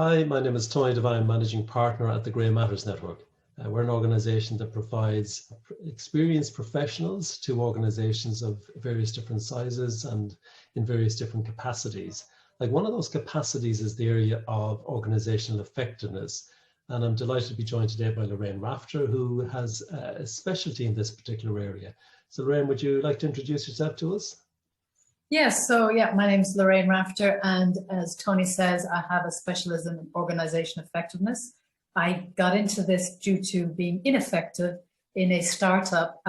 Hi, my name is Tony Devine, Managing Partner at the Grey Matters Network. We're an organisation that provides experienced professionals to organisations of various different sizes and in various different capacities. Like one of those capacities is the area of organisational effectiveness. And I'm delighted to be joined today by Lorraine Rafter, who has a specialty in this particular area. So Lorraine, would you like to introduce yourself to us? Yes, my name is Lorraine Rafter, and as Tony says, I have a specialism in organisation effectiveness. I got into this due to being ineffective in a startup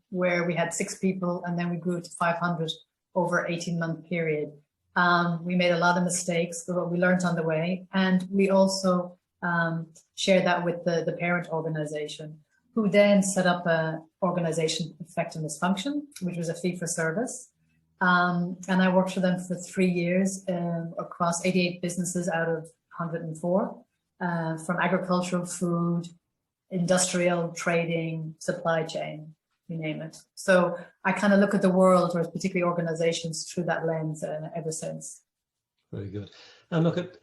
where we had 6 people and then we grew to 500 over an 18-month period. We made a lot of mistakes, but we learned on the way, and we also shared that with the parent organisation, who then set up an organisation effectiveness function, which was a fee for service. And I worked for them for 3 years across 88 businesses out of 104, from agricultural, food, industrial, trading, supply chain, you name it. So I kind of look at the world, or particularly organizations, through that lens ever since. Very good. And look at,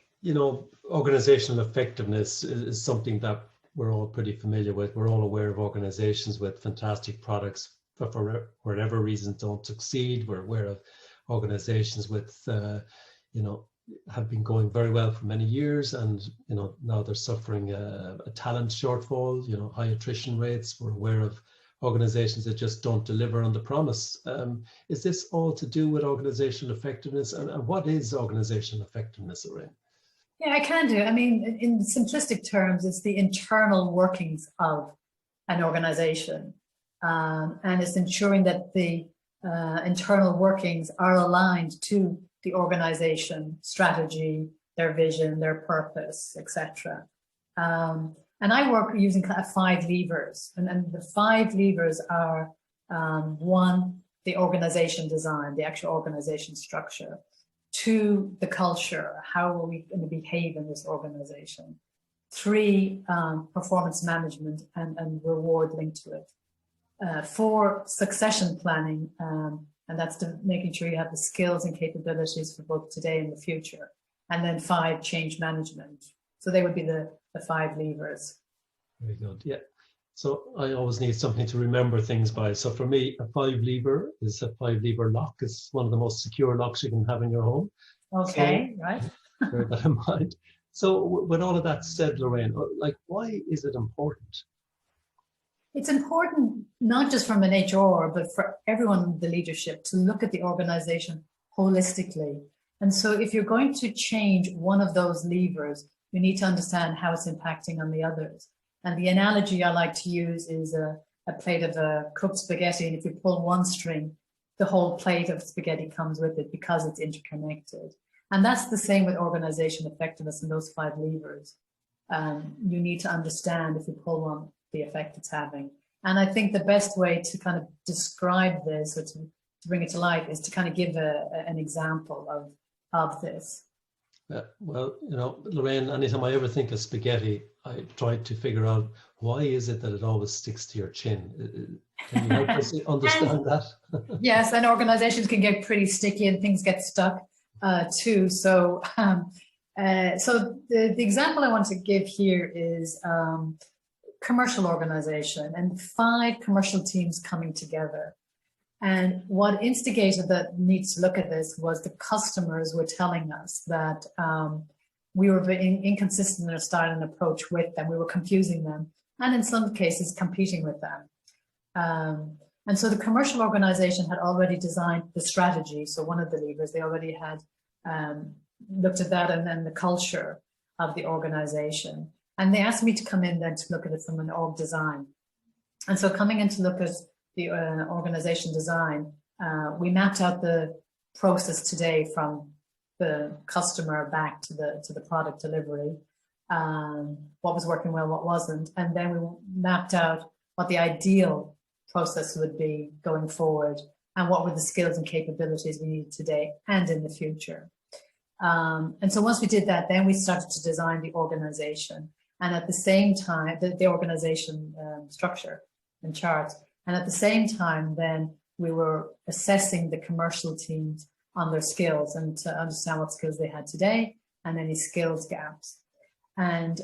organizational effectiveness is something that we're all pretty familiar with. We're all aware of organizations with fantastic products, but for whatever reason don't succeed. We're aware of organizations with, have been going very well for many years, and now they're suffering a talent shortfall, high attrition rates. We're aware of organizations that just don't deliver on the promise. Is this all to do with organizational effectiveness? And what is organizational effectiveness, Lorraine? Yeah, I can do. I mean, in simplistic terms, it's the internal workings of an organization. And it's ensuring that the internal workings are aligned to the organization strategy, their vision, their purpose, etc. And I work using 5 levers, and the 5 levers are 1, the organization design, the actual organization structure; 2, the culture, how are we going to behave in this organization; 3, performance management and reward linked to it; 4, succession planning, and that's making sure you have the skills and capabilities for both today and the future; and then 5, change management. So they would be the 5 levers. Very good. Yeah. So I always need something to remember things by. So for me, a 5 lever is a 5 lever lock. It's one of the most secure locks you can have in your home. Okay, so, right. Bear that in mind. So with all of that said, Lorraine, why is it important? It's important not just from an HR, but for everyone in the leadership to look at the organization holistically. And so if you're going to change one of those levers, you need to understand how it's impacting on the others. And the analogy I like to use is a plate of cooked spaghetti. And if you pull one string, the whole plate of spaghetti comes with it because it's interconnected. And that's the same with organization effectiveness and those 5 levers. You need to understand, if you pull one, the effect it's having. And I think the best way to kind of describe this, or to bring it to life, is to kind of give an example of this. Well, Lorraine, anytime I ever think of spaghetti, I try to figure out, why is it that it always sticks to your chin? Can you help us understand that? Yes, and organizations can get pretty sticky and things get stuck too. So, the example I want to give here is commercial organization and 5 commercial teams coming together. And what instigated that needs to look at this was the customers were telling us that we were being inconsistent in our style and approach with them. We were confusing them, and in some cases competing with them. And so the commercial organization had already designed the strategy. So one of the levers, they already had looked at that, and then the culture of the organization. And they asked me to come in then to look at it from an org design. And so coming in to look at the organization design, we mapped out the process today from the customer back to the product delivery, what was working well, what wasn't, and then we mapped out what the ideal process would be going forward, and what were the skills and capabilities we needed today and in the future. And so once we did that, then we started to design the organization, and at the same time, the organization structure and charts. And at the same time, then we were assessing the commercial teams on their skills and to understand what skills they had today and any skills gaps. And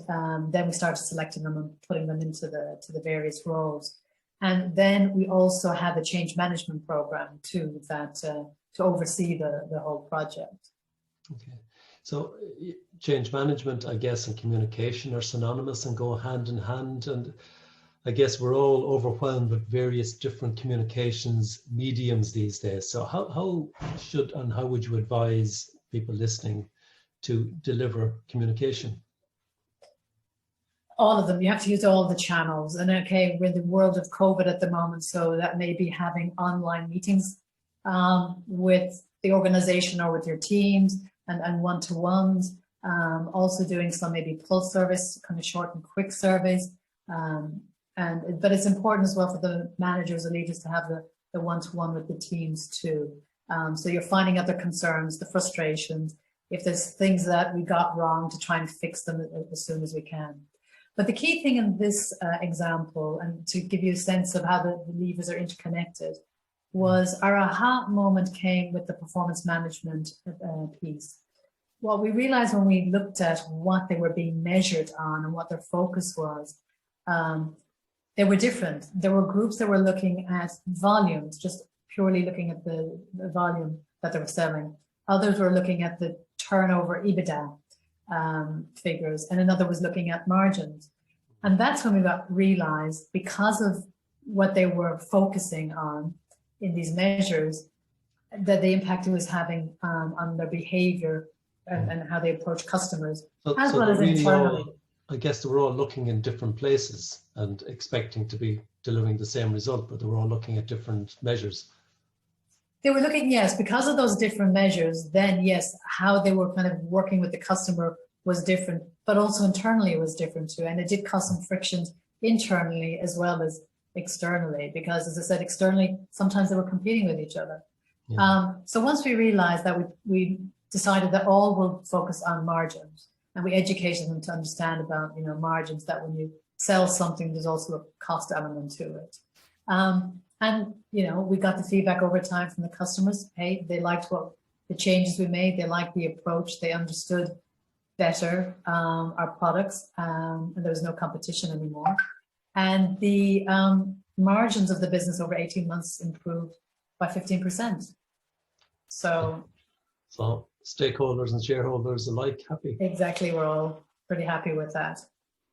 then we started selecting them and putting them into the various roles. And then we also had a change management program too, that to oversee the whole project. Okay. So change management, I guess, and communication are synonymous and go hand in hand. And I guess we're all overwhelmed with various different communications mediums these days. So how would you advise people listening to deliver communication? All of them. You have to use all the channels. And okay, we're in the world of COVID at the moment, so that may be having online meetings with the organization or with your teams, and one-to-ones. Also doing some maybe pulse service, kind of short and quick surveys. But it's important as well for the managers or leaders to have the one-to-one with the teams too. So you're finding out their concerns, the frustrations, if there's things that we got wrong, to try and fix them as soon as we can. But the key thing in this example, and to give you a sense of how the levers are interconnected, was our aha moment came with the performance management piece. What we realized when we looked at what they were being measured on and what their focus was, they were different. There were groups that were looking at volumes, just purely looking at the volume that they were selling. Others were looking at the turnover EBITDA figures, and another was looking at margins. And that's when we realized, because of what they were focusing on in these measures, that the impact it was having on their behavior and how they approach customers, as well as internally. I guess they were all looking in different places and expecting to be delivering the same result, but they were all looking at different measures. They were looking, yes, because of those different measures, then yes, how they were kind of working with the customer was different, but also internally it was different too. And it did cause some frictions internally as well as externally, because as I said, externally, sometimes they were competing with each other. Yeah. So once we realized that, we decided that all will focus on margins, and we educated them to understand about, margins, that when you sell something, there's also a cost element to it. And, we got the feedback over time from the customers. Hey, they liked the changes we made. They liked the approach. They understood better our products, and there was no competition anymore. And the margins of the business over 18 months improved by 15%. So stakeholders and shareholders alike happy. Exactly. We're all pretty happy with that.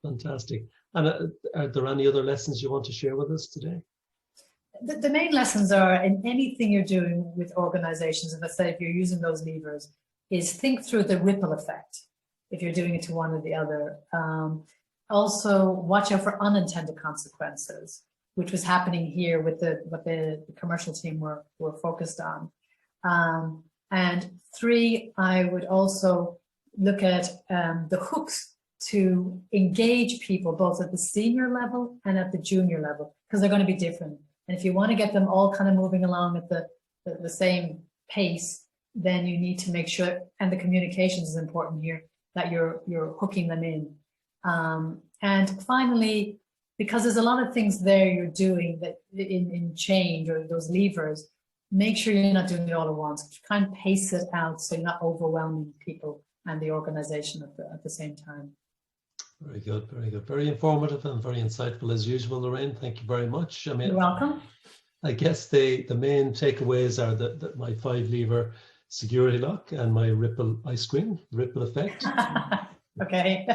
Fantastic. And are there any other lessons you want to share with us today? The main lessons are, in anything you're doing with organizations, as I said, if you're using those levers, is think through the ripple effect if you're doing it to one or the other. Also, watch out for unintended consequences, which was happening here with what the commercial team were focused on. And 3, I would also look at the hooks to engage people both at the senior level and at the junior level, because they're going to be different. And if you want to get them all kind of moving along at the same pace, then you need to make sure, and the communications is important here, that you're hooking them in. And finally, because there's a lot of things there you're doing that in change, or those levers, make sure you're not doing it all at once. Try and pace it out so you're not overwhelming people and the organization at the same time. Very good, very good. Very informative and very insightful as usual, Lorraine. Thank you very much. I mean, you're welcome. I guess the main takeaways are that my 5-lever security lock and my ripple ice cream, ripple effect. Okay.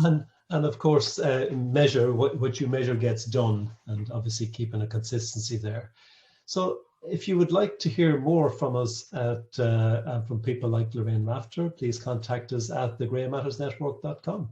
and of course, measure what you measure gets done, and obviously keeping a consistency there. So if you would like to hear more from us from people like Lorraine Rafter, please contact us at thegreymattersnetwork.com.